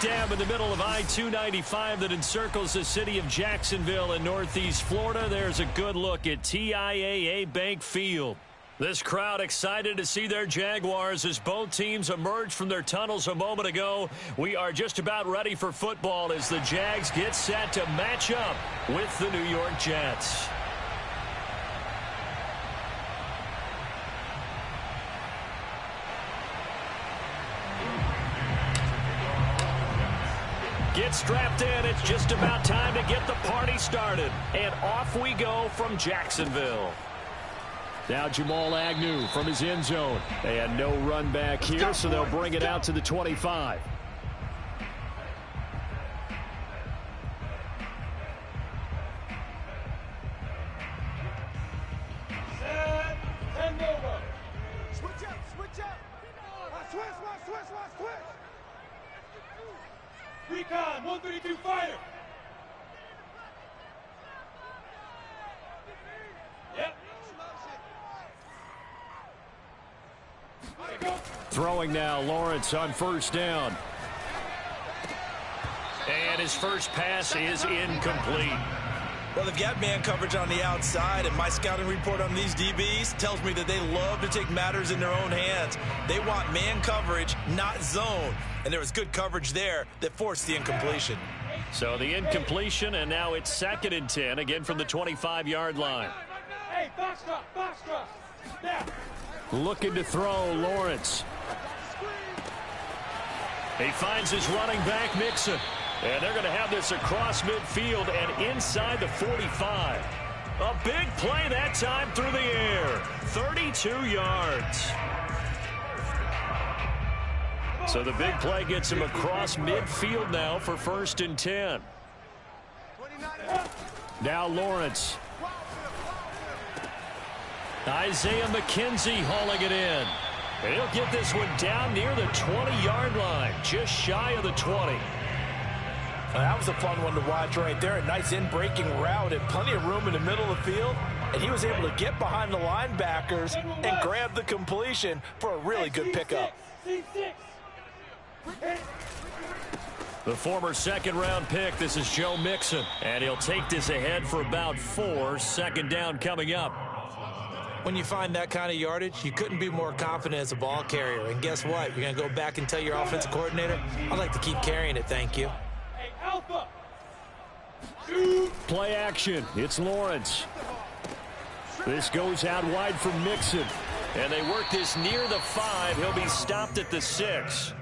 dam in the middle of I-295 that encircles the city of Jacksonville in northeast Florida. There's a good look at TIAA Bank Field. This crowd excited to see their Jaguars as both teams emerge from their tunnels a moment ago. We are just about ready for football as the Jags get set to match up with the New York Jets. Get strapped in. It's just about time to get the party started. And off we go from Jacksonville. Now Jamal Agnew from his end zone. And no run back here, so they'll bring it out to the 25. Set and over. Switch up, switch up. Switch. Recon, 132 fighter. Yep. Throwing now, Lawrence on first down. And his first pass is incomplete. Well, they've got man coverage on the outside, and my scouting report on these DBs tells me that they love to take matters in their own hands. They want man coverage, not zone. And there was good coverage there that forced the incompletion. So the incompletion, and now it's 2nd and 10, again from the 25-yard line. Hey, box drop. Now. Looking to throw, Lawrence. He finds his running back, Mixon. And they're going to have this across midfield and inside the 45. A big play that time through the air. 32 yards. So the big play gets him across midfield now for 1st and 10. Now Lawrence. Isaiah McKenzie hauling it in. And he'll get this one down near the 20-yard line, just shy of the 20. That was a fun one to watch right there. A nice in-breaking route and plenty of room in the middle of the field. And he was able to get behind the linebackers and grab the completion for a really good pickup. The former 2nd-round pick, this is Joe Mixon. And he'll take this ahead for about 4. 2nd down coming up. When you find that kind of yardage, you couldn't be more confident as a ball carrier. And guess what? You're going to go back and tell your offensive coordinator, I'd like to keep carrying it, thank you. Alpha. Play action. It's Lawrence. This goes out wide for Mixon. And they work this near the 5. He'll be stopped at the 6.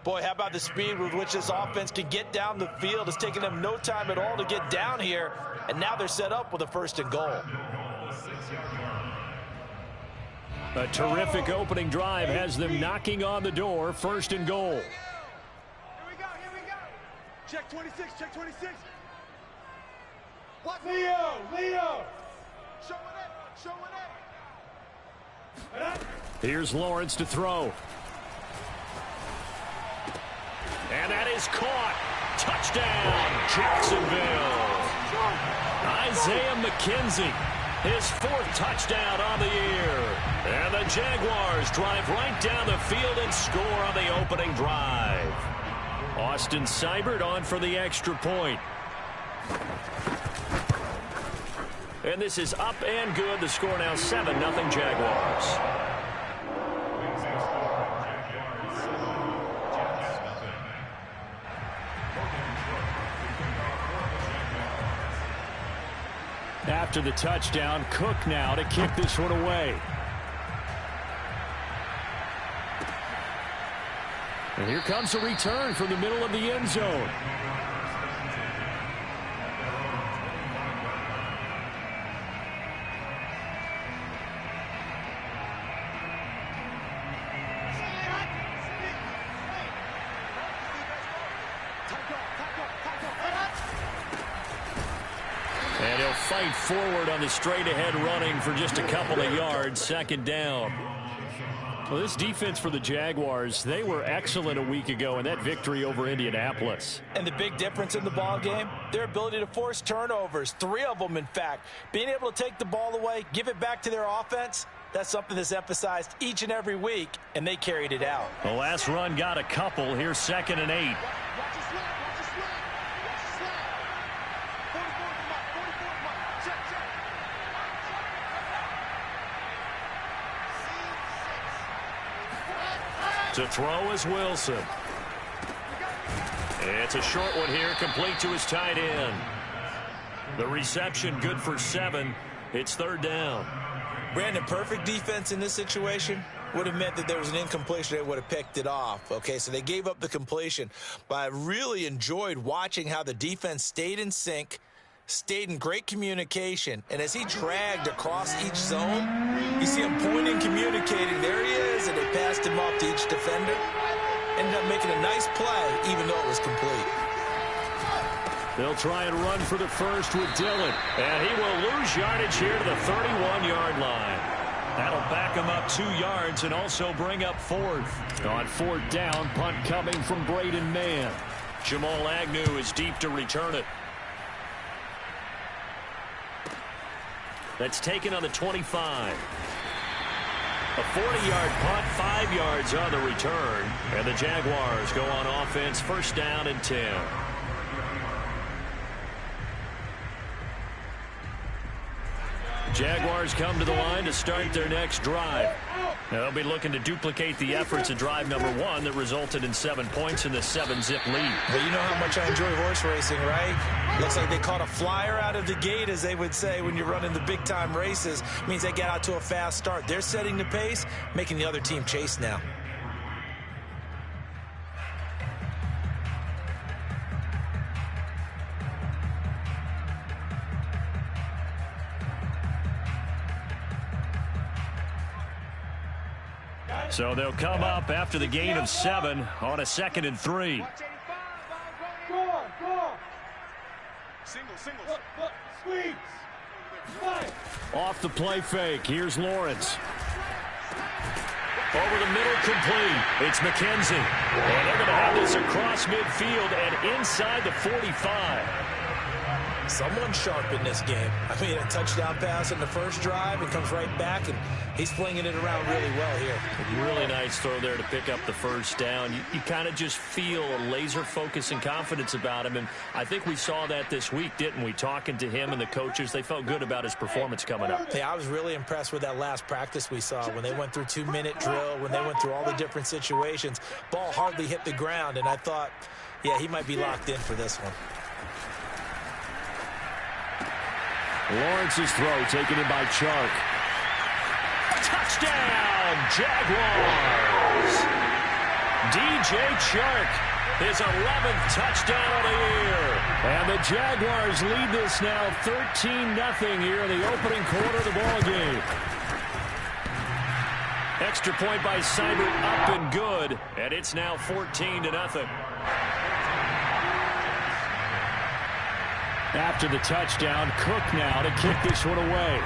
Boy, how about the speed with which this offense can get down the field? It's taken them no time at all to get down here. And now they're set up with a 1st and goal. A terrific opening drive has them knocking on the door. 1st and goal. Check 26, check 26. What? Leo. Show it up. Here's Lawrence to throw. And that is caught. Touchdown, Jacksonville. Isaiah McKenzie, his 4th touchdown on the year. And the Jaguars drive right down the field and score on the opening drive. Austin Seibert on for the extra point. And this is up and good. The score now 7-0 Jaguars. After the touchdown, Cook now to kick this one away. And here comes a return from the middle of the end zone. And he'll fight forward on the straight-ahead running for just a couple of yards. 2nd down. Well, this defense for the Jaguars, they were excellent a week ago in that victory over Indianapolis. And the big difference in the ball game, their ability to force turnovers, 3 of them, in fact. Being able to take the ball away, give it back to their offense, that's something that's emphasized each and every week, and they carried it out. The last run got a couple. Here's 2nd and 8. To throw is Wilson. It's a short one here, complete to his tight end. The reception good for 7. It's 3rd down. Brandon, perfect defense in this situation would have meant that there was an incompletion. They would have picked it off. Okay, so they gave up the completion. But I really enjoyed watching how the defense stayed in sync, stayed in great communication, and as he dragged across each zone, you see him pointing, communicating. There he is, and they passed him off to each defender. Ended up making a nice play, even though it was complete. They'll try and run for the first with Dillon, and he will lose yardage here to the 31-yard line. That'll back him up 2 yards and also bring up 4th. On 4th down, punt coming from Braden Mann. Jamal Agnew is deep to return it. That's taken on the 25. A 40-yard punt, 5 yards on the return. And the Jaguars go on offense, 1st down and 10. Jaguars come to the line to start their next drive. They'll be looking to duplicate the efforts of drive number 1 that resulted in 7 points in the 7-zip lead. Well, you know how much I enjoy horse racing, right? Looks like they caught a flyer out of the gate, as they would say when you're running the big-time races. Means they get out to a fast start. They're setting the pace, making the other team chase now. So they'll come up after the gain of 7 on a 2nd and 3. Go on. Single. Squeeze. Off the play fake. Here's Lawrence. Over the middle, complete. It's McKenzie. And they're going to have this across midfield and inside the 45. Someone sharp in this game. I mean, a touchdown pass in the first drive and comes right back, and he's flinging it around really well here. Really nice throw there to pick up the 1st down. You kind of just feel a laser focus and confidence about him, and I think we saw that this week, didn't we? Talking to him and the coaches, they felt good about his performance coming up. Yeah, I was really impressed with that last practice we saw when they went through 2-minute drill, when they went through all the different situations. Ball hardly hit the ground, and I thought, yeah, he might be locked in for this one. Lawrence's throw taken in by Chark. Touchdown, Jaguars! DJ Chark, his 11th touchdown of the year. And the Jaguars lead this now 13-0 here in the opening quarter of the ball game. Extra point by Seibert up and good, and it's now 14-0. After the touchdown, Cook now to kick this one away.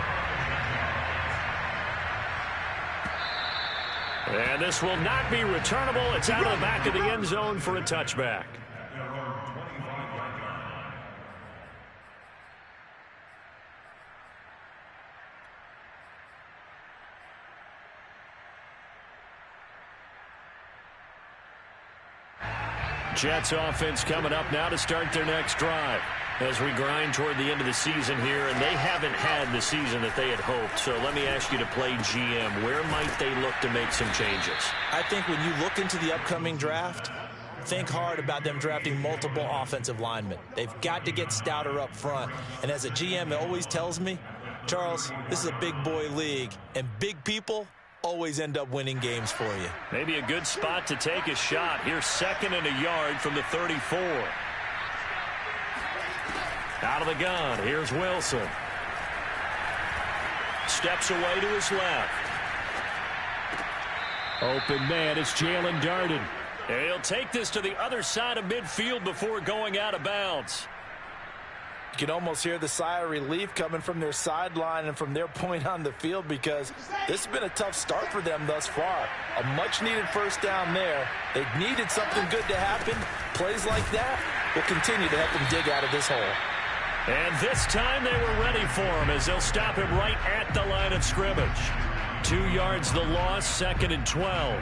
And this will not be returnable. It's out of the back of the end zone for a touchback. Jets offense coming up now to start their next drive as we grind toward the end of the season here, and they haven't had the season that they had hoped. So let me ask you to play GM. Where might they look to make some changes? I think when you look into the upcoming draft, think hard about them drafting multiple offensive linemen. They've got to get stouter up front. And as a GM, it always tells me, Charles, this is a big boy league, and big people always end up winning games for you. Maybe a good spot to take a shot. Here's 2nd and a yard from the 34. Out of the gun, here's Wilson. Steps away to his left. Open man, it's Jalen Darden. And he'll take this to the other side of midfield before going out of bounds. You can almost hear the sigh of relief coming from their sideline and from their point on the field, because this has been a tough start for them thus far. A much-needed 1st down there. They needed something good to happen. Plays like that will continue to help them dig out of this hole. And this time they were ready for him as they'll stop him right at the line of scrimmage. 2 yards the loss, 2nd and 12.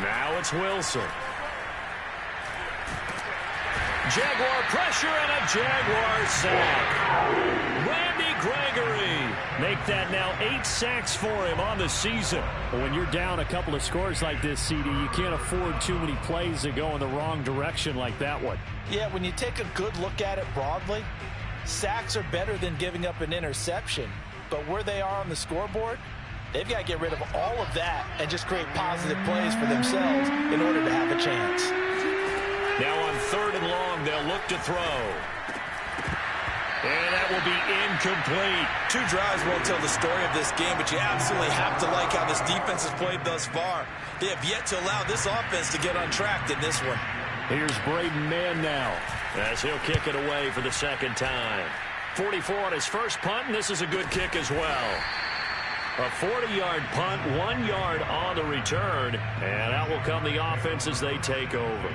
Now it's Wilson. Jaguar pressure and a Jaguar sack. Randy Gregory make that now 8 sacks for him on the season. Well, when you're down a couple of scores like this, CD, you can't afford too many plays that go in the wrong direction like that one. Yeah, when you take a good look at it broadly, sacks are better than giving up an interception. But where they are on the scoreboard, they've got to get rid of all of that and just create positive plays for themselves in order to have a chance. Now on 3rd and long, they'll look to throw. And that will be incomplete. 2 drives won't tell the story of this game, but you absolutely have to like how this defense has played thus far. They have yet to allow this offense to get on track in this one. Here's Braden Mann now, as he'll kick it away for the 2nd time. 44 on his first punt, and this is a good kick as well. A 40-yard punt, 1 yard on the return, and out will come the offense as they take over.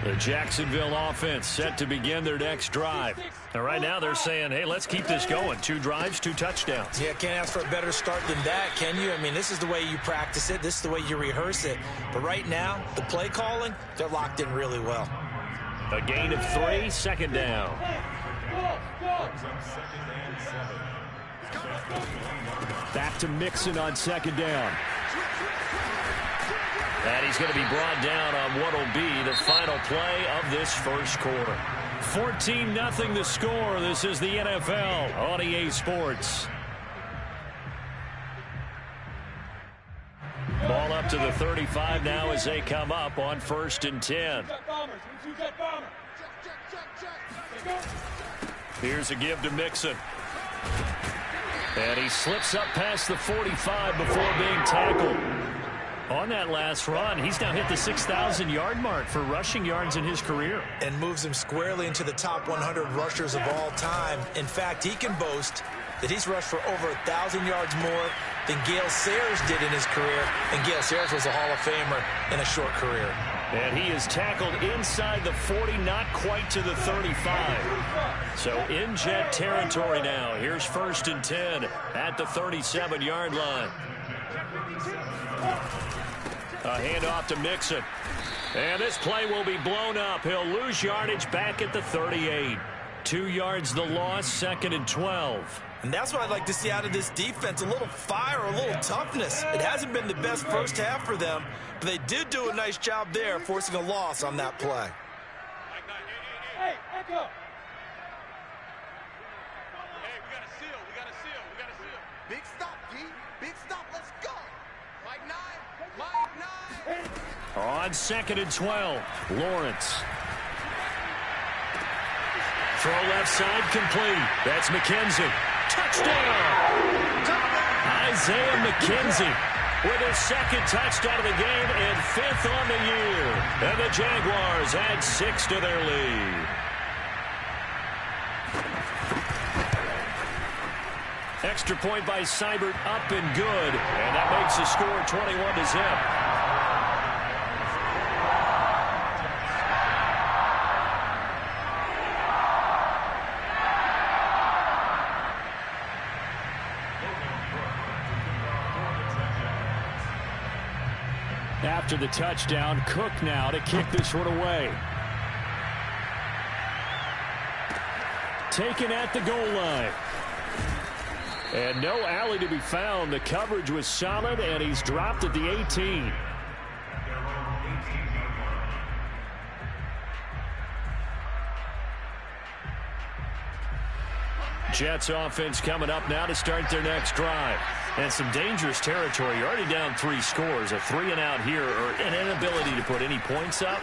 The Jacksonville offense set to begin their next drive. And right now they're saying, hey, let's keep this going. 2 drives, 2 touchdowns. Yeah, can't ask for a better start than that, can you? I mean, this is the way you practice it. This is the way you rehearse it. But right now, the play calling, they're locked in really well. A gain of 3, 2nd down. Back to Mixon on 2nd down. And he's going to be brought down on what will be the final play of this first quarter. 14-0 the score. This is the NFL on EA Sports. Ball up to the 35 now as they come up on 1st and 10. Here's a give to Mixon. And he slips up past the 45 before being tackled. On that last run, he's now hit the 6,000-yard mark for rushing yards in his career. And moves him squarely into the top 100 rushers of all time. In fact, he can boast that he's rushed for over 1,000 yards more than Gale Sayers did in his career. And Gale Sayers was a Hall of Famer in a short career. And he is tackled inside the 40, not quite to the 35. So in Jet territory now. Here's 1st and 10 at the 37-yard line. A handoff to Mixon. And this play will be blown up. He'll lose yardage back at the 38. 2 yards the loss, 2nd and 12. And that's what I'd like to see out of this defense, a little fire, a little toughness. It hasn't been the best first half for them, but they did do a nice job there, forcing a loss on that play. Hey, echo. Hey, we got a seal, we got a seal, we got a seal. Big stop, G. Big stop, let's go. Mike 9, Mike 9. On 2nd and 12, Lawrence. Throw left side complete. That's McKenzie. Touchdown! Isaiah McKenzie with his 2nd touchdown of the game and 5th on the year. And the Jaguars add 6 to their lead. Extra point by Seibert, up and good. And that makes the score 21-0. After the touchdown, Cook now to kick this one away. Taken at the goal line. And no alley to be found. The coverage was solid, and he's dropped at the 18. Jets offense coming up now to start their next drive. And some dangerous territory. You're already down 3 scores. A 3-and-out here, or an inability to put any points up.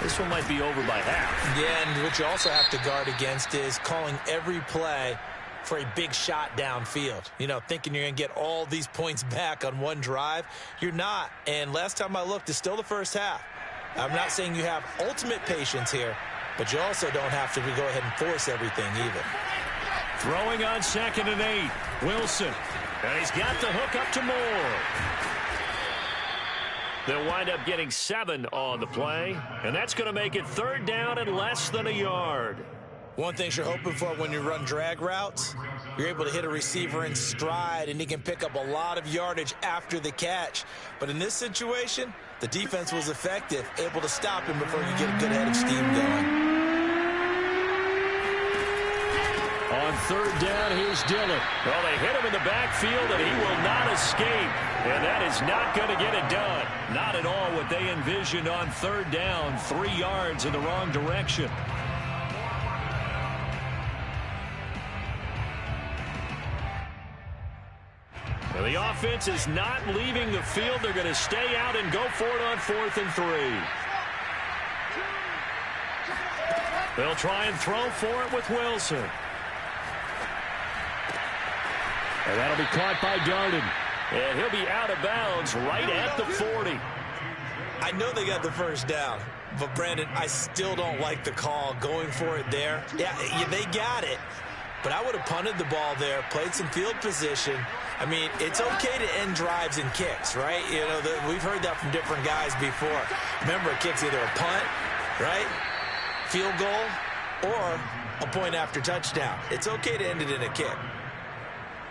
This one might be over by half. Yeah, and what you also have to guard against is calling every play for a big shot downfield. You know, thinking you're going to get all these points back on one drive. You're not. And last time I looked, it's still the first half. I'm not saying you have ultimate patience here, but you also don't have to go ahead and force everything either. Throwing on 2nd and 8. Wilson. And he's got the hook up to Moore. They'll wind up getting 7 on the play. And that's going to make it 3rd down and less than a yard. One thing you're hoping for when you run drag routes, you're able to hit a receiver in stride, and he can pick up a lot of yardage after the catch. But in this situation, the defense was effective, able to stop him before you get a good head of steam going. On third down, here's Dillon. Well, they hit him in the backfield, and he will not escape. And that is not going to get it done. Not at all what they envisioned on third down. 3 yards in the wrong direction. Well, the offense is not leaving the field. They're going to stay out and go for it on 4th and 3. They'll try and throw for it with Wilson. And that'll be caught by Darden. And he'll be out of bounds right at the 40. I know they got the first down, but, Brandon, I still don't like the call going for it there. Yeah, they got it, but I would have punted the ball there, played some field position. I mean, it's okay to end drives and kicks, right? You know, we've heard that from different guys before. Remember, a kick's either a punt, right, field goal, or a point after touchdown. It's okay to end it in a kick.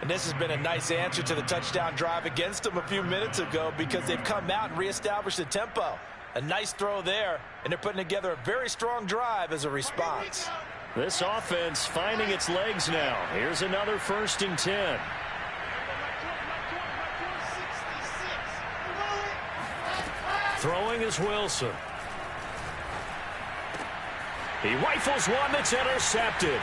And this has been a nice answer to the touchdown drive against them a few minutes ago because they've come out and reestablished the tempo. A nice throw there, and they're putting together a very strong drive as a response. This offense finding its legs now. Here's another 1st and 10. Throwing is Wilson. He rifles one that's intercepted.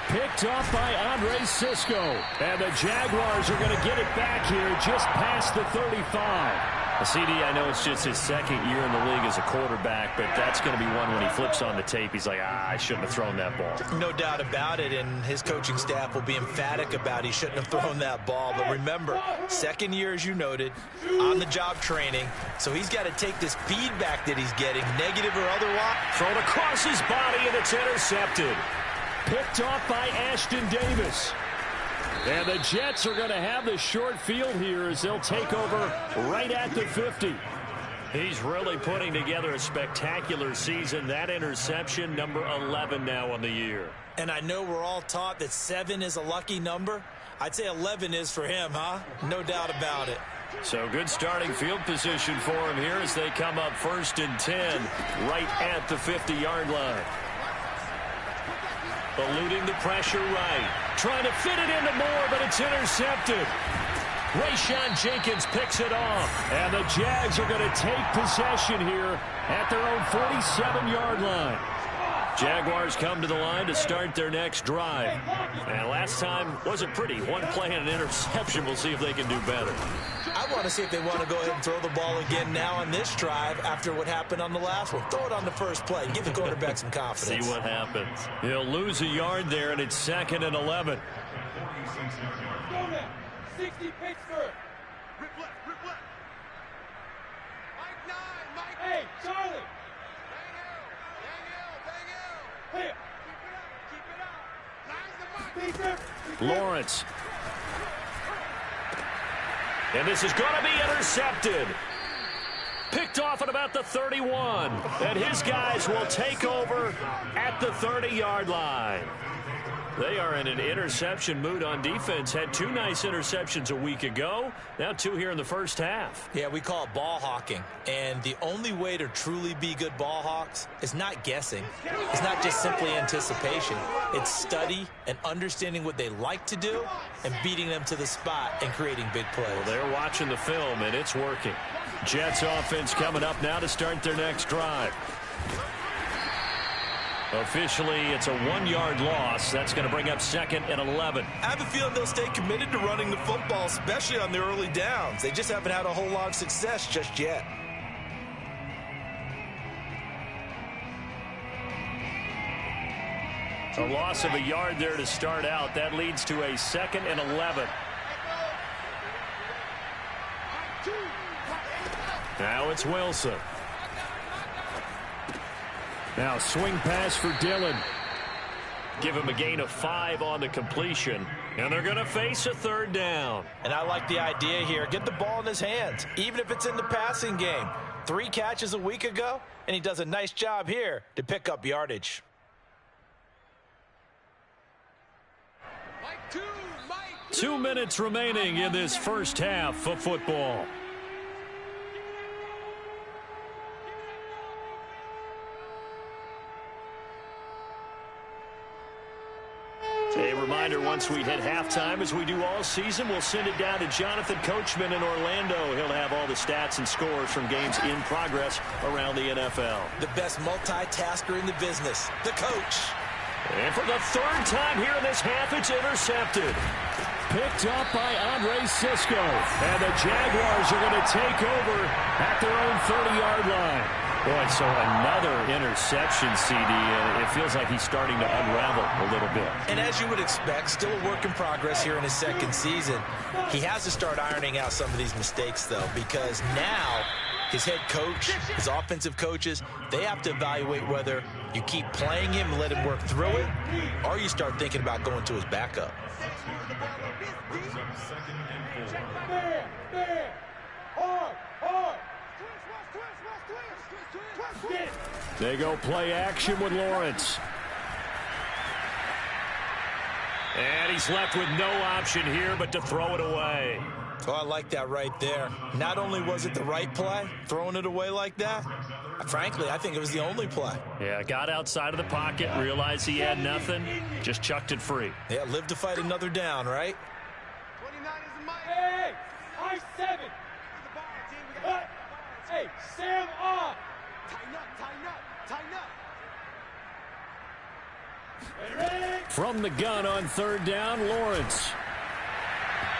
Picked off by Andre Cisco. And the Jaguars are going to get it back here just past the 35. CD, I know it's just his 2nd year in the league as a quarterback, but that's going to be one when he flips on the tape. He's like, I shouldn't have thrown that ball. No doubt about it, and his coaching staff will be emphatic about he shouldn't have thrown that ball. But remember, 2nd year, as you noted, on-the-job training, so he's got to take this feedback that he's getting, negative or otherwise. Thrown across his body, and it's intercepted. Picked off by Ashton Davis. And the Jets are going to have the short field here as they'll take over right at the 50. He's really putting together a spectacular season. That interception, number 11 now on the year. And I know we're all taught that 7 is a lucky number. I'd say 11 is for him, huh? No doubt about it. So good starting field position for him here as they come up 1st and 10 right at the 50-yard line. Eluding the pressure right. Trying to fit it into Moore, but it's intercepted. Rayshon Jenkins picks it off. And the Jags are going to take possession here at their own 47-yard line. Jaguars come to the line to start their next drive. And last time wasn't pretty. One play and an interception. We'll see if they can do better. I want to see if they want to go ahead and throw the ball again now on this drive after what happened on the last one. Throw it on the first play. Give the quarterback some confidence. See what happens. He'll lose a yard there, and it's 2nd and 11. 60 Pittsburgh. Rip left, rip left. Mike 9, Mike. Hey, Charlie. Bang Here. Keep it up. Peter. Lawrence. And this is going to be intercepted. Picked off at about the 31. And his guys will take over at the 30-yard line. They are in an interception mood on defense. Had 2 nice interceptions a week ago. Now 2 here in the first half. Yeah, we call it ball hawking. And the only way to truly be good ball hawks is not guessing. It's not just simply anticipation. It's study and understanding what they like to do and beating them to the spot and creating big plays. Well, they're watching the film, and it's working. Jets offense coming up now to start their next drive. Officially, it's a 1-yard loss. That's going to bring up 2nd and 11. I have a feeling they'll stay committed to running the football, especially on the early downs. They just haven't had a whole lot of success just yet. A loss of a yard there to start out. That leads to a 2nd and 11. Now it's Wilson. Now swing pass for Dillon. Give him a gain of 5 on the completion. And they're going to face a 3rd down. And I like the idea here. Get the ball in his hands, even if it's in the passing game. 3 catches a week ago, and he does a nice job here to pick up yardage. 2 minutes remaining in this first half of football. A reminder, once we hit halftime, as we do all season, we'll send it down to Jonathan Coachman in Orlando. He'll have all the stats and scores from games in progress around the NFL. The best multitasker in the business, the coach. And for the third time here in this half, it's intercepted. Picked up by Andre Sisco. And the Jaguars are going to take over at their own 30-yard line. Boy, so another interception, CD, and it feels like he's starting to unravel a little bit. And as you would expect, still a work in progress here in his second season. He has to start ironing out some of these mistakes, though, because now his head coach, his offensive coaches, they have to evaluate whether you keep playing him and let him work through it, or you start thinking about going to his backup. They go play action with Lawrence. And he's left with no option here but to throw it away. Oh, I like that right there. Not only was it the right play, throwing it away like that, frankly, I think it was the only play. Yeah, got outside of the pocket, realized he had nothing, just chucked it free. Yeah, live to fight another down, right? 29 is the mic. Hey, I-7. Hey, Sam on. Tighten up, tighten up, tighten up. From the gun on third down, Lawrence.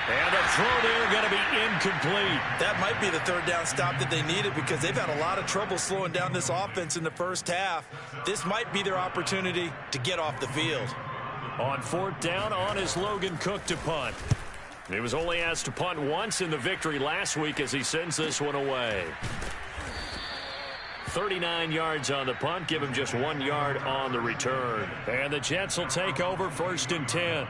And the throw there going to be incomplete. That might be the third down stop that they needed because they've had a lot of trouble slowing down this offense in the first half. This might be their opportunity to get off the field. On fourth down, on is Logan Cook to punt. He was only asked to punt once in the victory last week as he sends this one away. 39 yards on the punt, give him just 1 yard on the return. And the Jets will take over first and 10.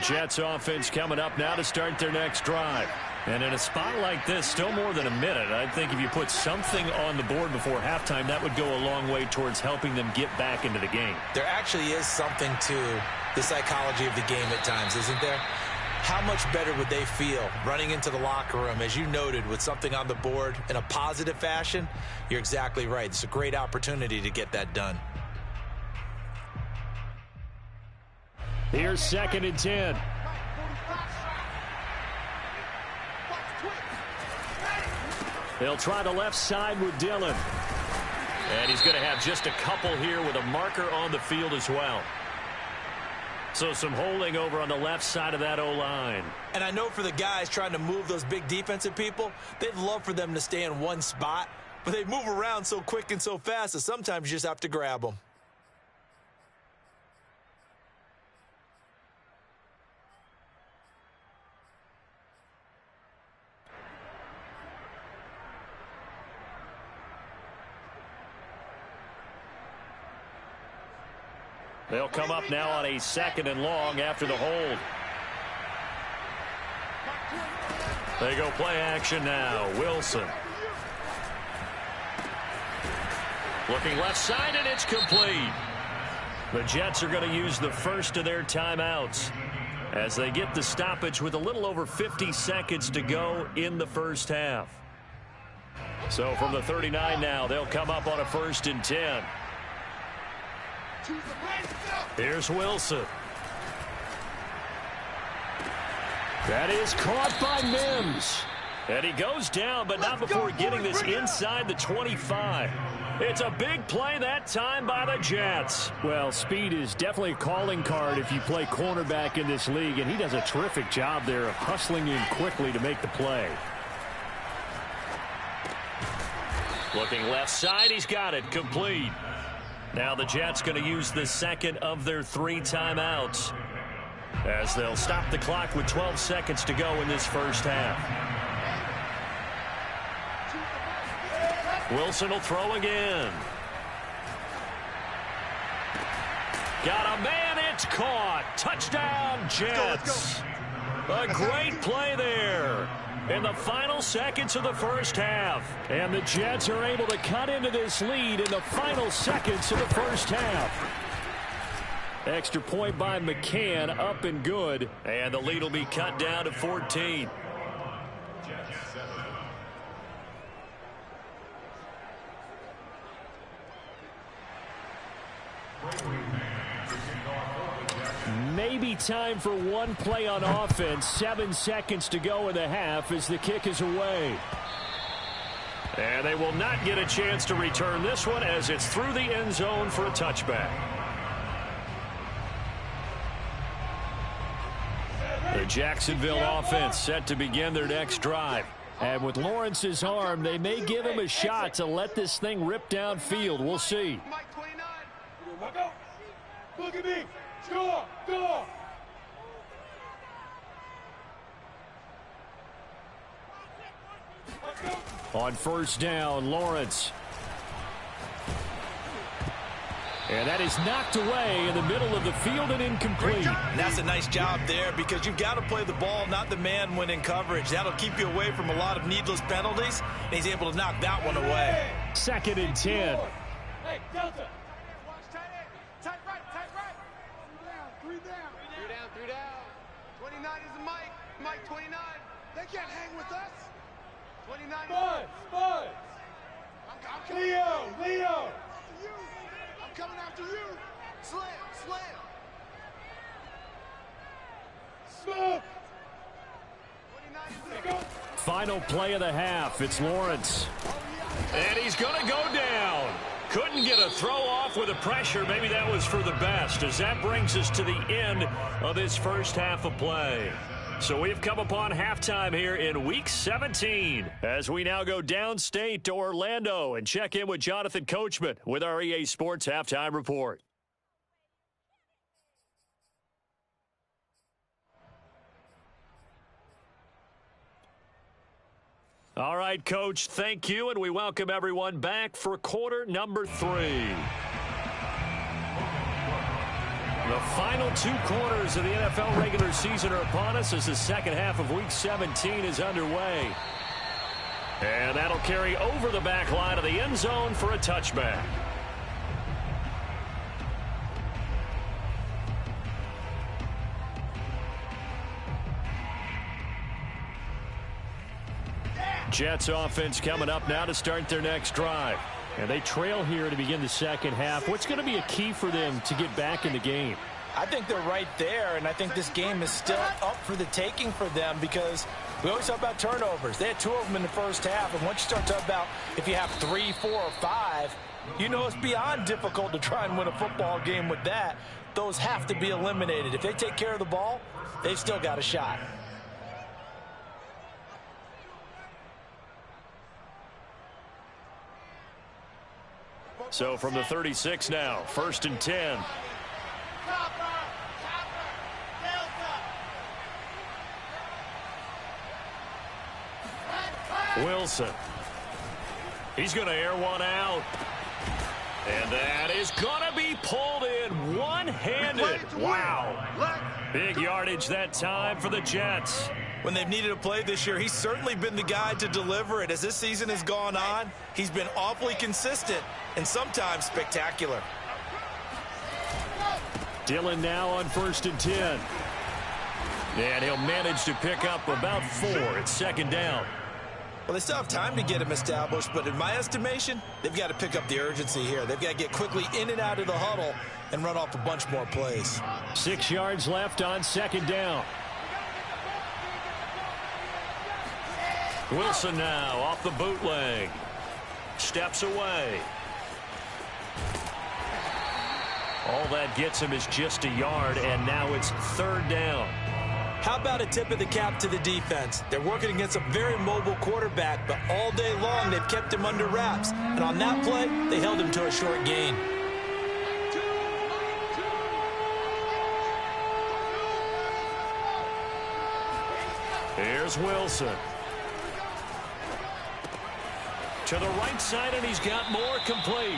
Jets offense coming up now to start their next drive. And in a spot like this, still more than a minute, I think if you put something on the board before halftime, that would go a long way towards helping them get back into the game. There actually is something to the psychology of the game at times, isn't there? How much better would they feel running into the locker room, as you noted, with something on the board in a positive fashion? You're exactly right. It's a great opportunity to get that done. Here's second and 10. They'll try the left side with Dillon. And he's going to have just a couple here with a marker on the field as well. So some holding over on the left side of that O-line. And I know for the guys trying to move those big defensive people, they'd love for them to stay in one spot, but they move around so quick and so fast that sometimes you just have to grab them. They'll come up now on a second and long after the hold. They go play action now. Wilson. Looking left side, and it's complete. The Jets are going to use the first of their timeouts as they get the stoppage with a little over 50 seconds to go in the first half. So from the 39 now, they'll come up on a first and 10. Here's Wilson. That is caught by Mims. And he goes down, but not before getting this inside the 25. It's a big play that time by the Jets. Well, speed is definitely a calling card if you play cornerback in this league, and he does a terrific job there of hustling in quickly to make the play. Looking left side, he's got it, complete. Now the Jets going to use the second of their 3 timeouts as they'll stop the clock with 12 seconds to go in this first half. Wilson will throw again. Got a man, it's caught. Touchdown, Jets. A great play there in the final seconds of the first half. And the Jets are able to cut into this lead in the final seconds of the first half. Extra point by McCann, up and good. And the lead will be cut down to 14. Maybe time for one play on offense. 7 seconds to go in the half as the kick is away. And they will not get a chance to return this one as it's through the end zone for a touchback. The Jacksonville offense set to begin their next drive. And with Lawrence's arm, they may give him a shot to let this thing rip downfield. We'll see. Look at me. Score. Score. On first down, Lawrence. And that is knocked away in the middle of the field and incomplete. And that's a nice job there because you've got to play the ball, not the man when in coverage. That'll keep you away from a lot of needless penalties, and he's able to knock that one away. 2nd and 10. Hey, Delta. Tight right, tight right. 3 down. 3 down. 29 is the Mike. Mike 29. They can't hang with us. 29. Spud. I'm coming. Leo. I'm coming after you. Slam. Smoke. 29 is the Final play of the half. It's Lawrence. And he's going to go down. Couldn't get a throw off with the pressure. Maybe that was for the best, as that brings us to the end of this first half of play. So we've come upon halftime here in Week 17 as we now go downstate to Orlando and check in with Jonathan Coachman with our EA Sports Halftime Report. All right, Coach, thank you, and we welcome everyone back for quarter number 3. The final 2 quarters of the NFL regular season are upon us as the second half of Week 17 is underway. And that'll carry over the back line of the end zone for a touchback. Jets offense coming up now to start their next drive. And they trail here to begin the second half. What's going to be a key for them to get back in the game? I think they're right there, and I think this game is still up for the taking for them because we always talk about turnovers. They had 2 of them in the first half, and once you start talking about if you have 3, 4, or 5, you know it's beyond difficult to try and win a football game with that. Those have to be eliminated. If they take care of the ball, they've still got a shot. So from the 36 now, 1st and 10. Wilson. He's going to air one out. And that is going to be pulled in one-handed. Wow. Big yardage that time for the Jets. When they've needed a play this year, he's certainly been the guy to deliver it. As this season has gone on, he's been awfully consistent and sometimes spectacular. Dillon now on 1st and 10. And he'll manage to pick up about 4. It's 2nd down. Well, they still have time to get him established, but in my estimation, they've got to pick up the urgency here. They've got to get quickly in and out of the huddle and run off a bunch more plays. 6 yards left on 2nd down. Wilson now off the bootleg. Steps away. All that gets him is just a yard, and now it's 3rd down. How about a tip of the cap to the defense? They're working against a very mobile quarterback, but all day long they've kept him under wraps. And on that play, they held him to a short gain. Here's Wilson. To the right side, and he's got more complete.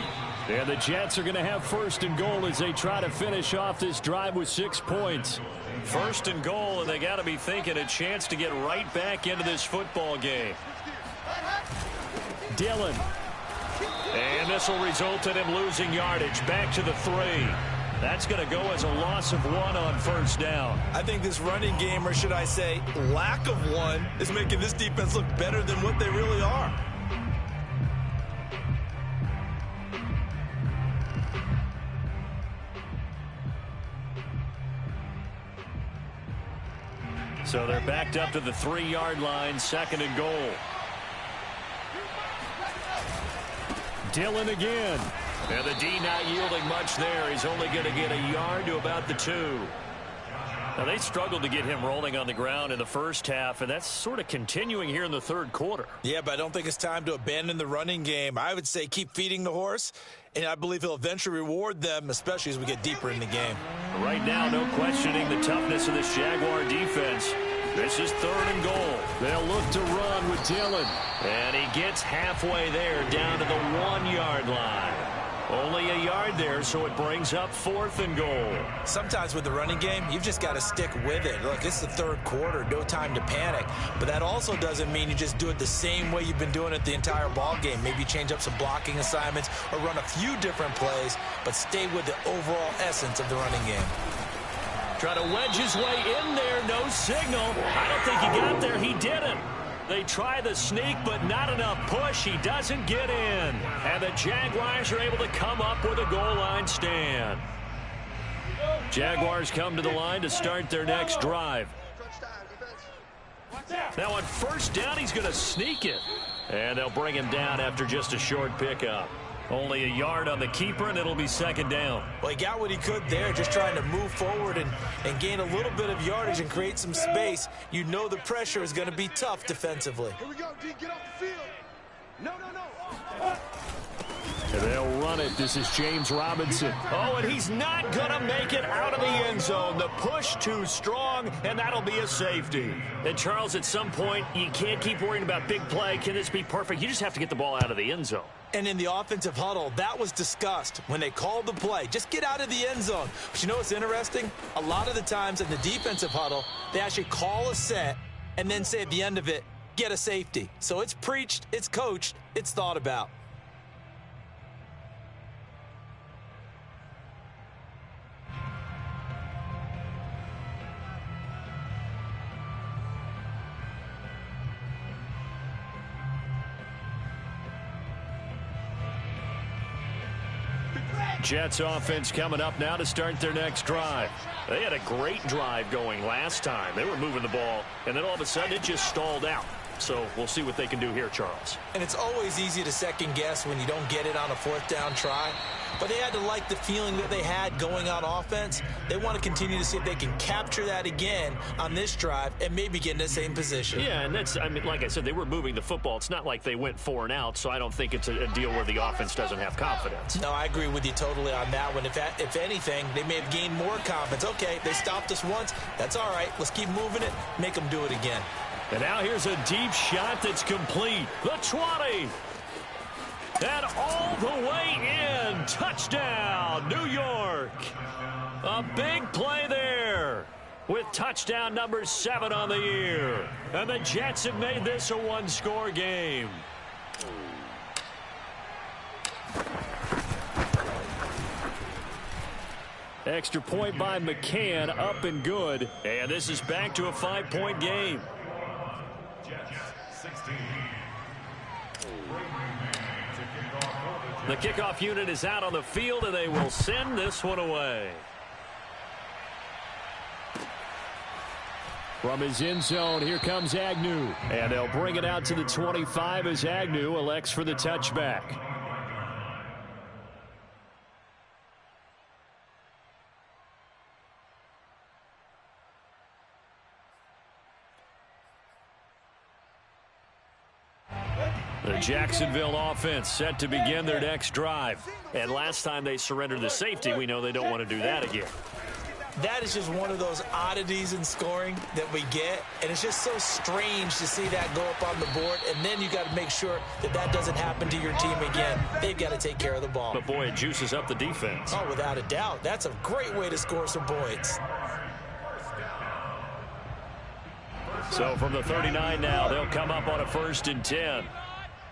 And the Jets are going to have first and goal as they try to finish off this drive with 6 points. First and goal, and they got to be thinking a chance to get right back into this football game. Dillon. And this will result in him losing yardage back to the 3. That's going to go as a loss of 1 on first down. I think this running game, or should I say lack of one, is making this defense look better than what they really are. So they're backed up to the 3-yard line, second and goal. Dillon again. And the D not yielding much there. He's only going to get a yard to about the 2. Now, they struggled to get him rolling on the ground in the first half, and that's sort of continuing here in the third quarter. Yeah, but I don't think it's time to abandon the running game. I would say keep feeding the horse, and I believe he'll eventually reward them, especially as we get deeper in the game. Right now, no questioning the toughness of this Jaguar defense. This is third and goal. They'll look to run with Dillon. And he gets halfway there down to the 1-yard line. Only a yard there, so it brings up fourth and goal. Sometimes with the running game, you've just got to stick with it. Look, it's the third quarter, no time to panic. But that also doesn't mean you just do it the same way you've been doing it the entire ball game. Maybe change up some blocking assignments or run a few different plays, but stay with the overall essence of the running game. Try to wedge his way in there, no signal. I don't think he got there. He didn't. They try the sneak, but not enough push. He doesn't get in. And the Jaguars are able to come up with a goal line stand. Jaguars come to the line to start their next drive. Now on first down, he's going to sneak it. And they'll bring him down after just a short pickup. Only a yard on the keeper, and it'll be second down. Well, he got what he could there, just trying to move forward and gain a little bit of yardage and create some space. You know the pressure is going to be tough defensively. Here we go, D. Get off the field. No. And they'll run it. This is James Robinson. Oh, and he's not going to make it out of the end zone. The push too strong, and that'll be a safety. And, Charles, at some point, you can't keep worrying about big play. Can this be perfect? You just have to get the ball out of the end zone. And in the offensive huddle, that was discussed when they called the play. Just get out of the end zone. But you know what's interesting? A lot of the times in the defensive huddle, they actually call a set and then say at the end of it, get a safety. So it's preached, it's coached, it's thought about. Jets offense coming up now to start their next drive. They had a great drive going last time. They were moving the ball, and then all of a sudden it just stalled out. So we'll see what they can do here, Charles. And it's always easy to second guess when you don't get it on a fourth down try. But they had to like the feeling that they had going on offense. They want to continue to see if they can capture that again on this drive and maybe get in the same position. Yeah, and that's, I mean, like I said, they were moving the football. It's not like they went 4 and out, so I don't think it's a deal where the offense doesn't have confidence. No, I agree with you totally on that one. If anything, they may have gained more confidence. Okay, they stopped us once. That's all right. Let's keep moving it, make them do it again. And now here's a deep shot that's complete. The 20. And all the way in. Touchdown, New York. A big play there with touchdown number 7 on the year. And the Jets have made this a one-score game. Extra point by McCann, up and good. And this is back to a 5-point game. The kickoff unit is out on the field, and they will send this one away. From his end zone, here comes Agnew. And they'll bring it out to the 25 as Agnew elects for the touchback. The Jacksonville offense set to begin their next drive. And last time they surrendered the safety, we know they don't want to do that again. That is just one of those oddities in scoring that we get, and it's just so strange to see that go up on the board, and then you got to make sure that that doesn't happen to your team again. They've got to take care of the ball. But, boy, it juices up the defense. Oh, without a doubt. That's a great way to score some points. So from the 39 now, they'll come up on a 1st and 10.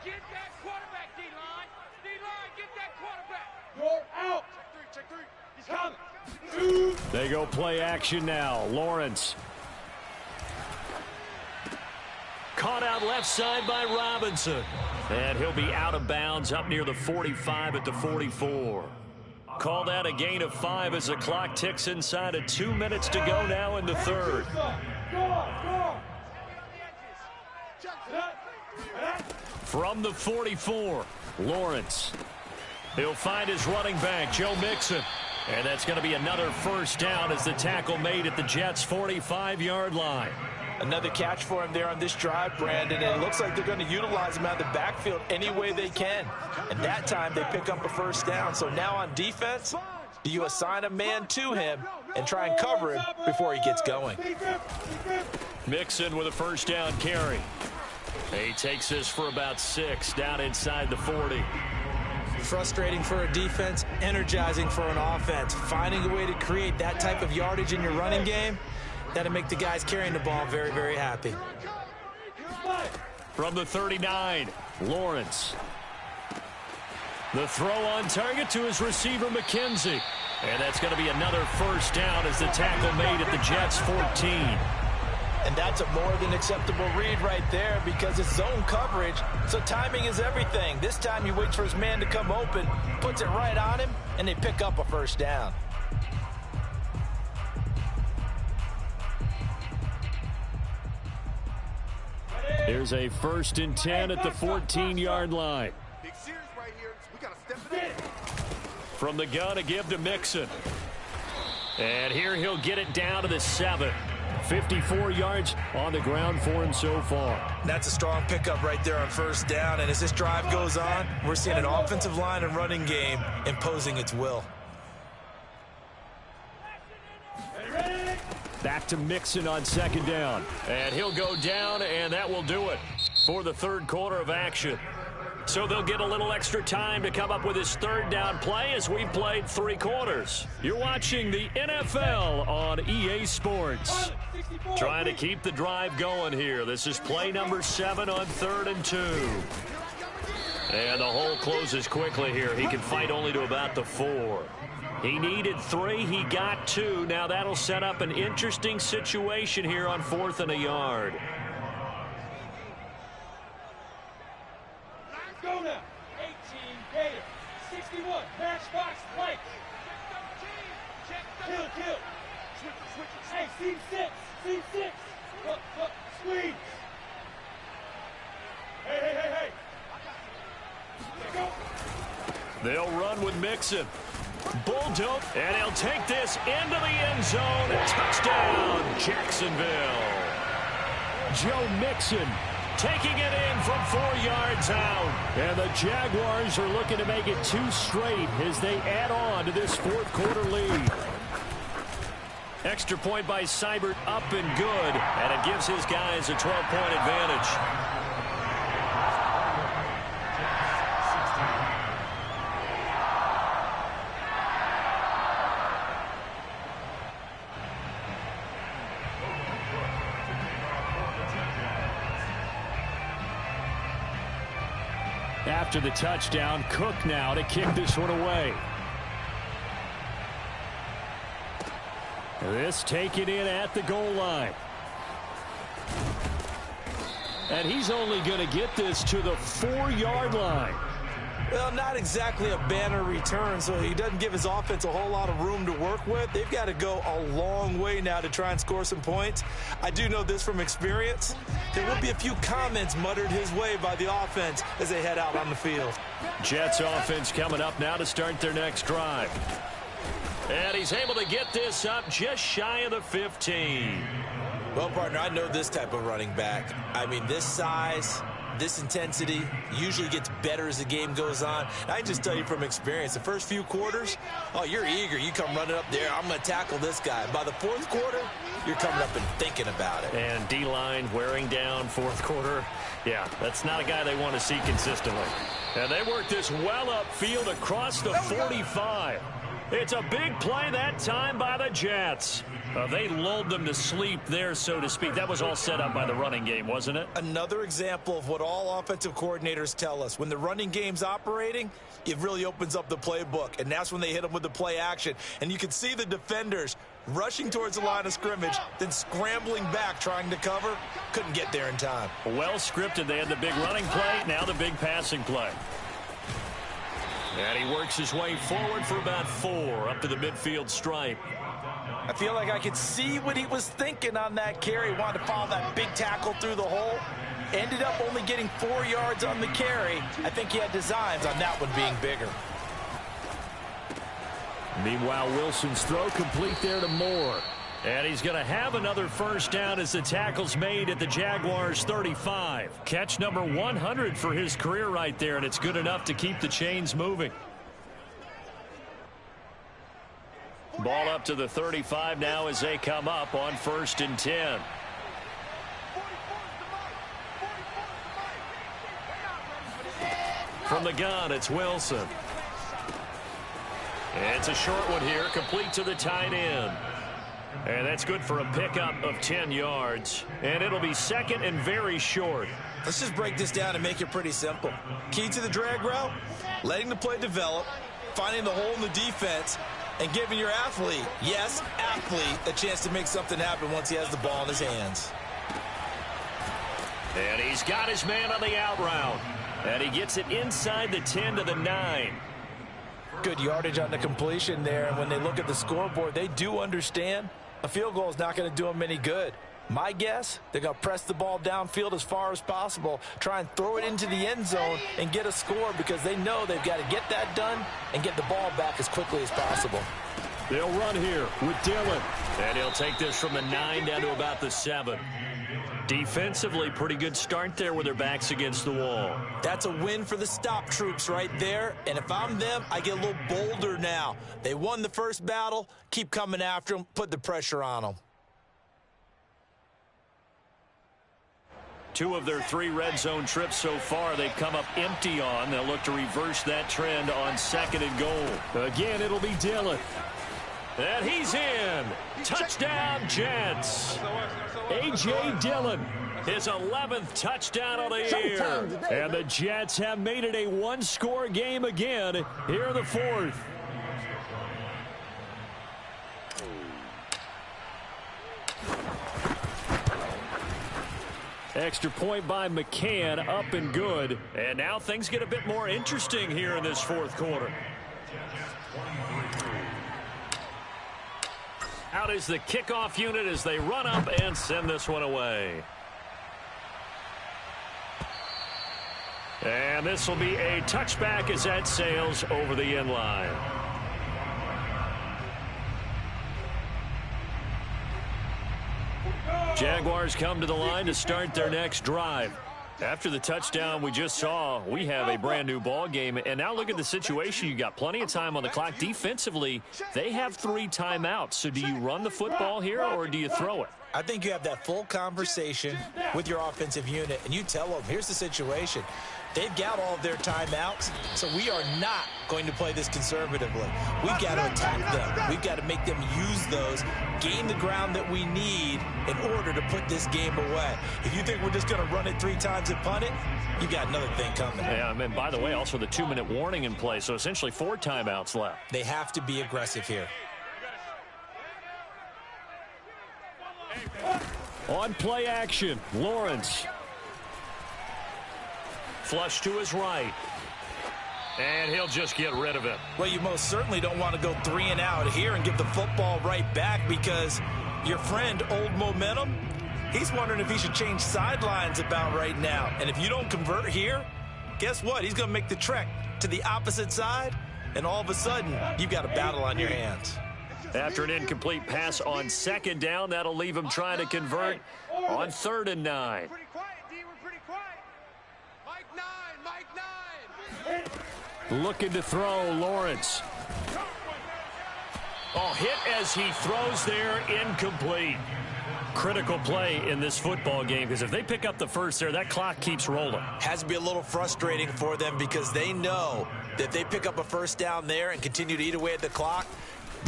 Get that quarterback, D-line. D-line, get that quarterback. You're out. Check three. He's coming. They go play action now. Lawrence. Caught out left side by Robinson. And he'll be out of bounds up near the 45 at the 44. Called out a gain of 5 as the clock ticks inside of 2 minutes to go now in the 3rd. From the 44, Lawrence. He'll find his running back, Joe Mixon. And that's going to be another 1st down as the tackle made at the Jets' 45-yard line. Another catch for him there on this drive, Brandon, and it looks like they're going to utilize him out of the backfield any way they can. And that time they pick up a 1st down. So now on defense, do you assign a man to him and try and cover him before he gets going? Mixon with a 1st down carry. He takes this for about 6 down inside the 40. Frustrating for a defense, energizing for an offense. Finding a way to create that type of yardage in your running game, that'll make the guys carrying the ball very, very happy. From the 39, Lawrence. The throw on target to his receiver, McKenzie. And that's going to be another 1st down as the tackle made at the Jets' 14. And that's a more than acceptable read right there because it's zone coverage, so timing is everything. This time he waits for his man to come open, puts it right on him, and they pick up a 1st down. Here's a 1st and 10 at the 14-yard line. Big series right here. We got to step it in. From the gun, a give to Mixon. And here he'll get it down to the 7. 54 yards on the ground for him so far. That's a strong pickup right there on 1st down. And as this drive goes on, we're seeing an offensive line and running game imposing its will. Back to Mixon on 2nd down. And he'll go down, and that will do it for the 3rd quarter of action. So they'll get a little extra time to come up with his 3rd down play as we played 3 quarters. You're watching the NFL on EA Sports. Trying to keep the drive going here. This is play number 7 on 3rd and 2. And the hole closes quickly here. He can fight only to about the 4. He needed 3. He got 2. Now that'll set up an interesting situation here on 4th and a yard. Go now. 18 Gator. 61 Matchbox Mike. Kill. Switch. Hey, C6. Squeeze. Hey. Go. They'll run with Mixon. Bull-dope, and he'll take this into the end zone. Touchdown, Jacksonville. Joe Mixon taking it in from 4 yards out. And the Jaguars are looking to make it 2 straight as they add on to this 4th quarter lead. Extra point by Seibert up and good, and it gives his guys a 12-point advantage. After the touchdown, Cook now to kick this one away. This taken in at the goal line. And he's only going to get this to the 4-yard line. Well, not exactly a banner return, so he doesn't give his offense a whole lot of room to work with. They've got to go a long way now to try and score some points. I do know this from experience. There will be a few comments muttered his way by the offense as they head out on the field. Jets offense coming up now to start their next drive. And he's able to get this up just shy of the 15. Well, partner, I know this type of running back. I mean, this size, this intensity usually gets better as the game goes on. And I can just tell you from experience, the first few quarters, oh, you're eager. You come running up there, I'm going to tackle this guy. By the fourth quarter, you're coming up and thinking about it. And D-line wearing down fourth quarter. Yeah, that's not a guy they want to see consistently. And they work this well upfield across the 45. It's a big play that time by the Jets. They lulled them to sleep there, so to speak. That was all set up by the running game, wasn't it? Another example of what all offensive coordinators tell us. When the running game's operating, it really opens up the playbook, and that's when they hit them with the play action. And you can see the defenders rushing towards the line of scrimmage, then scrambling back, trying to cover. Couldn't get there in time. Well scripted. They had the big running play, now the big passing play. And he works his way forward for about 4 up to the midfield stripe. I feel like I could see what he was thinking on that carry. Wanted to follow that big tackle through the hole. Ended up only getting 4 yards on the carry. I think he had designs on that one being bigger. Meanwhile, Wilson's throw complete there to Moore. And he's going to have another first down as the tackle's made at the Jaguars' 35. Catch number 100 for his career right there, and it's good enough to keep the chains moving. Ball up to the 35 now as they come up on 1st and 10. From the gun, it's Wilson. It's a short one here, complete to the tight end. And that's good for a pickup of 10 yards. And it'll be second and very short. Let's just break this down and make it pretty simple. Key to the drag route, letting the play develop, finding the hole in the defense, and giving your athlete, yes, athlete, a chance to make something happen once he has the ball in his hands. And he's got his man on the out route. And he gets it inside the 10 to the 9. Good yardage on the completion there. And when they look at the scoreboard, they do understand a field goal is not going to do them any good. My guess, they're going to press the ball downfield as far as possible, try and throw it into the end zone and get a score because they know they've got to get that done and get the ball back as quickly as possible. They'll run here with Dillon. And he'll take this from the 9 down to about the 7. Defensively, pretty good start there with their backs against the wall. That's a win for the stop troops right there. And if I'm them, I get a little bolder now. They won the first battle. Keep coming after them. Put the pressure on them. 2 of their 3 red zone trips so far they've come up empty on. They'll look to reverse that trend on 2nd and goal. Again, it'll be Dillon. And he's in. Touchdown, Jets. A.J. Dillon, his 11th touchdown of the year. And the Jets have made it a 1-score game again here in the 4th. Extra point by McCann, up and good. And now things get a bit more interesting here in this 4th quarter. Out is the kickoff unit as they run up and send this one away. And this will be a touchback as that sails over the end line. Jaguars come to the line to start their next drive. After the touchdown we just saw, we have a brand new ball game. And now look at the situation. You got plenty of time on the clock. Defensively, they have 3 timeouts. So do you run the football here or do you throw it? I think you have that full conversation with your offensive unit, and you tell them, here's the situation. They've got all of their timeouts, so we are not going to play this conservatively. We've got to attack them. We've got to make them use those, gain the ground that we need in order to put this game away. If you think we're just going to run it 3 times and punt it, you got another thing coming. Yeah, and by the way, also the 2-minute warning in play, so essentially 4 timeouts left. They have to be aggressive here. On play action, Lawrence. Flush to his right. And he'll just get rid of it. Well, you most certainly don't want to go 3 and out here and give the football right back because your friend, Old Momentum, he's wondering if he should change sidelines about right now. And if you don't convert here, guess what? He's going to make the trek to the opposite side, and all of a sudden, you've got a battle on your hands. After an incomplete pass on 2nd down, that'll leave him trying to convert on 3rd and 9. Strike 9. Looking to throw, Lawrence. Oh, hit as he throws there, incomplete. Critical play in this football game, because if they pick up the first there, that clock keeps rolling. Has to be a little frustrating for them because they know that if they pick up a first down there and continue to eat away at the clock,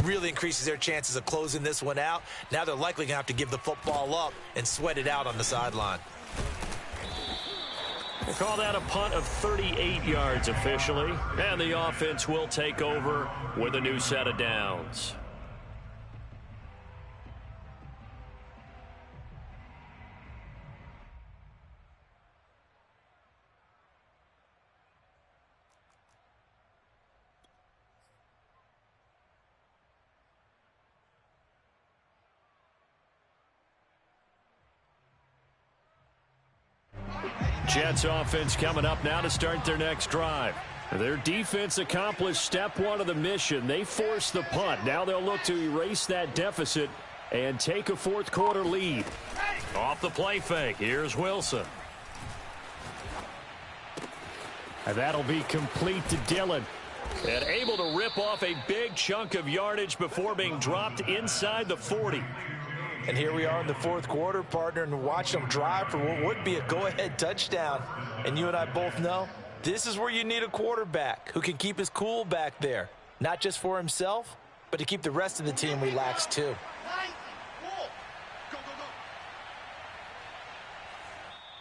really increases their chances of closing this one out. Now they're likely going to have to give the football up and sweat it out on the sideline. We'll call that a punt of 38 yards officially, and the offense will take over with a new set of downs. Jets offense coming up now to start their next drive. Their defense accomplished step one of the mission. They forced the punt. Now they'll look to erase that deficit and take a fourth quarter lead. Off the play fake, here's Wilson. And that'll be complete to Dillon. And able to rip off a big chunk of yardage before being dropped inside the 40. And here we are in the fourth quarter, partner, and watch them drive for what would be a go-ahead touchdown. And you and I both know this is where you need a quarterback who can keep his cool back there, not just for himself, but to keep the rest of the team relaxed too.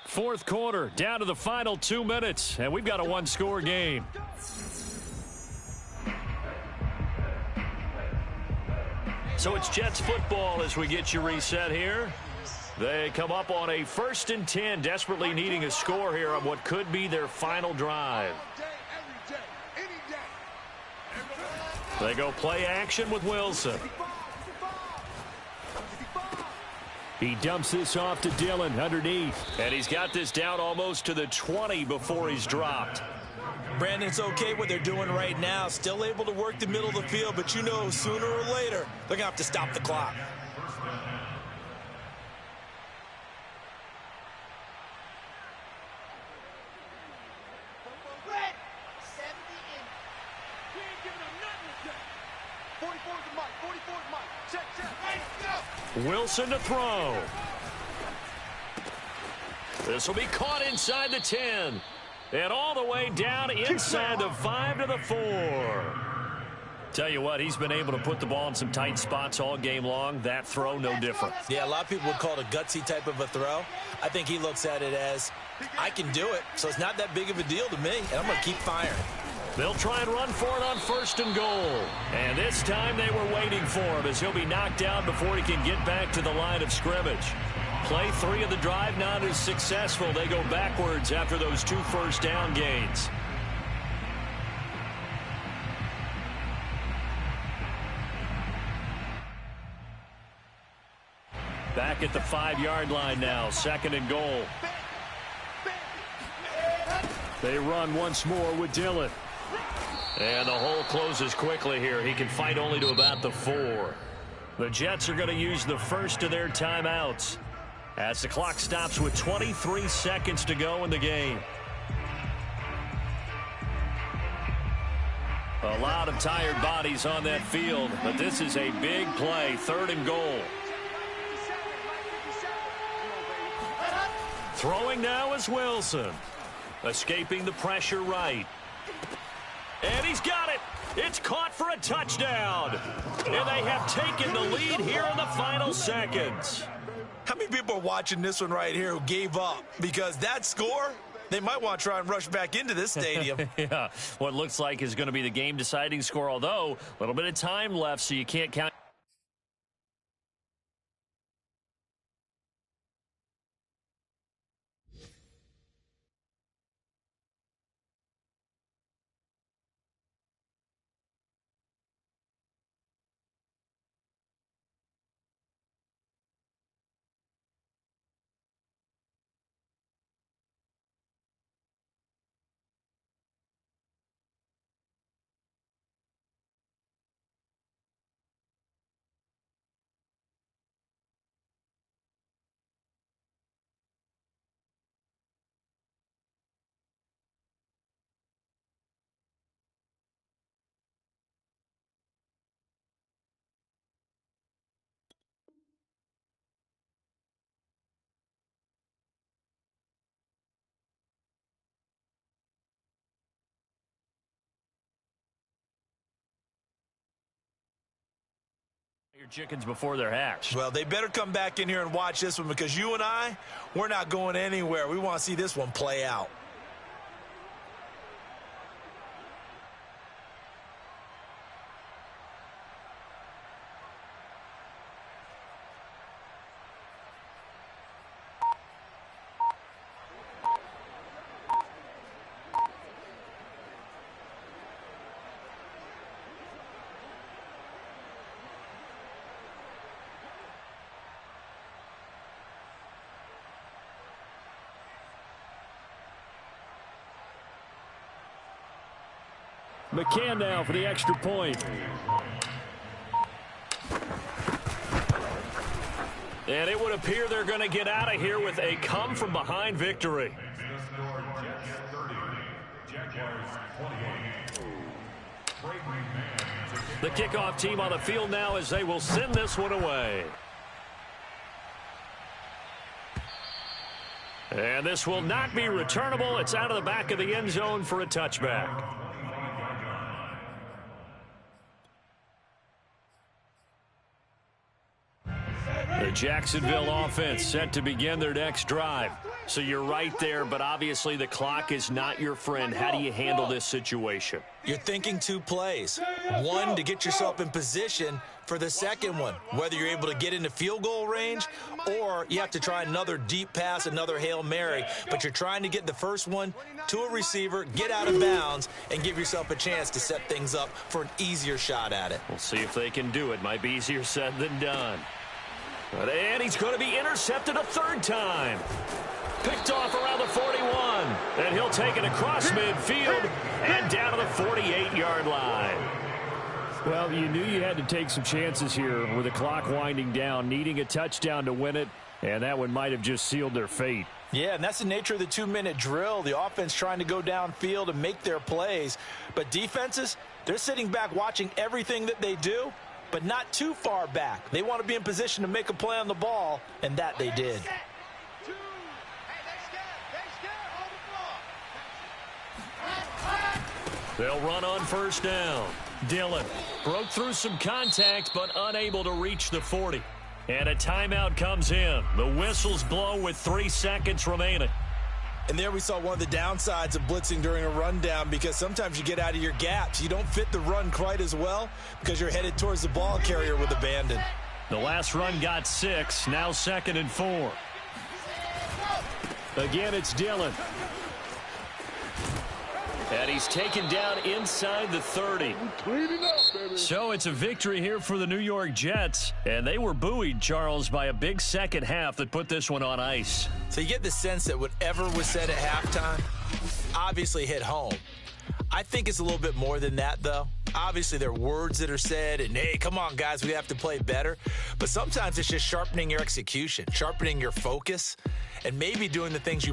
Fourth quarter, down to the final 2 minutes, and we've got a one-score game. So it's Jets football as we get you reset here. They come up on a 1st and 10, desperately needing a score here on what could be their final drive. They go play action with Wilson. He dumps this off to Dillon underneath. And he's got this down almost to the 20 before he's dropped. Brandon, it's okay what they're doing right now. Still able to work the middle of the field, but you know sooner or later they're going to have to stop the clock. Wilson to throw. This will be caught inside the 10. And all the way down inside the 5 to the 4. Tell you what, he's been able to put the ball in some tight spots all game long. That throw, no different. Yeah, a lot of people would call it a gutsy type of a throw. I think he looks at it as, I can do it, so it's not that big of a deal to me, and I'm going to keep firing. They'll try and run for it on 1st and goal. And this time they were waiting for him as he'll be knocked down before he can get back to the line of scrimmage. Play 3 of the drive not as successful. They go backwards after those 2 first down gains. Back at the 5-yard line now, 2nd and goal. They run once more with Dillon. And the hole closes quickly here. He can fight only to about the 4. The Jets are going to use the first of their timeouts as the clock stops with 23 seconds to go in the game. A lot of tired bodies on that field, but this is a big play, 3rd and goal. Throwing now is Wilson. Escaping the pressure right. And he's got it. It's caught for a touchdown. And they have taken the lead here in the final seconds. How many people are watching this one right here who gave up? Because that score, they might want to try and rush back into this stadium. Yeah, what looks like is going to be the game-deciding score, although a little bit of time left, so you can't count. Your chickens before they're hatched. Well, they better come back in here and watch this one because you and I, we're not going anywhere. We want to see this one play out. McCann now for the extra point. And it would appear they're going to get out of here with a come-from-behind victory. The kickoff team on the field now as they will send this one away. And this will not be returnable. It's out of the back of the end zone for a touchback. The Jacksonville offense set to begin their next drive. So you're right there, but obviously the clock is not your friend. How do you handle this situation? You're thinking two plays. One, to get yourself in position for the second one, whether you're able to get into field goal range or you have to try another deep pass, another Hail Mary. But you're trying to get the first one to a receiver, get out of bounds, and give yourself a chance to set things up for an easier shot at it. We'll see if they can do it. Might be easier said than done. And he's going to be intercepted a third time. Picked off around the 41. And he'll take it across midfield and down to the 48-yard line. Well, you knew you had to take some chances here with the clock winding down, needing a touchdown to win it, and that one might have just sealed their fate. Yeah, and that's the nature of the 2-minute drill. The offense trying to go downfield and make their plays. But defenses, they're sitting back watching everything that they do, but not too far back. They want to be in position to make a play on the ball, and that they did. They'll run on first down. Dillon broke through some contact, but unable to reach the 40. And a timeout comes in. The whistles blow with 3 seconds remaining. And there we saw one of the downsides of blitzing during a rundown, because sometimes you get out of your gaps. You don't fit the run quite as well because you're headed towards the ball carrier with abandon. The last run got 6. Now 2nd and 4. Again, it's Dillon. And he's taken down inside the 30. So it's a victory here for the New York Jets. And they were buoyed, Charles, by a big second half that put this one on ice. So you get the sense that whatever was said at halftime obviously hit home. I think it's a little bit more than that, though. Obviously, there are words that are said, and, hey, come on, guys, we have to play better. But sometimes it's just sharpening your execution, sharpening your focus, and maybe doing the things you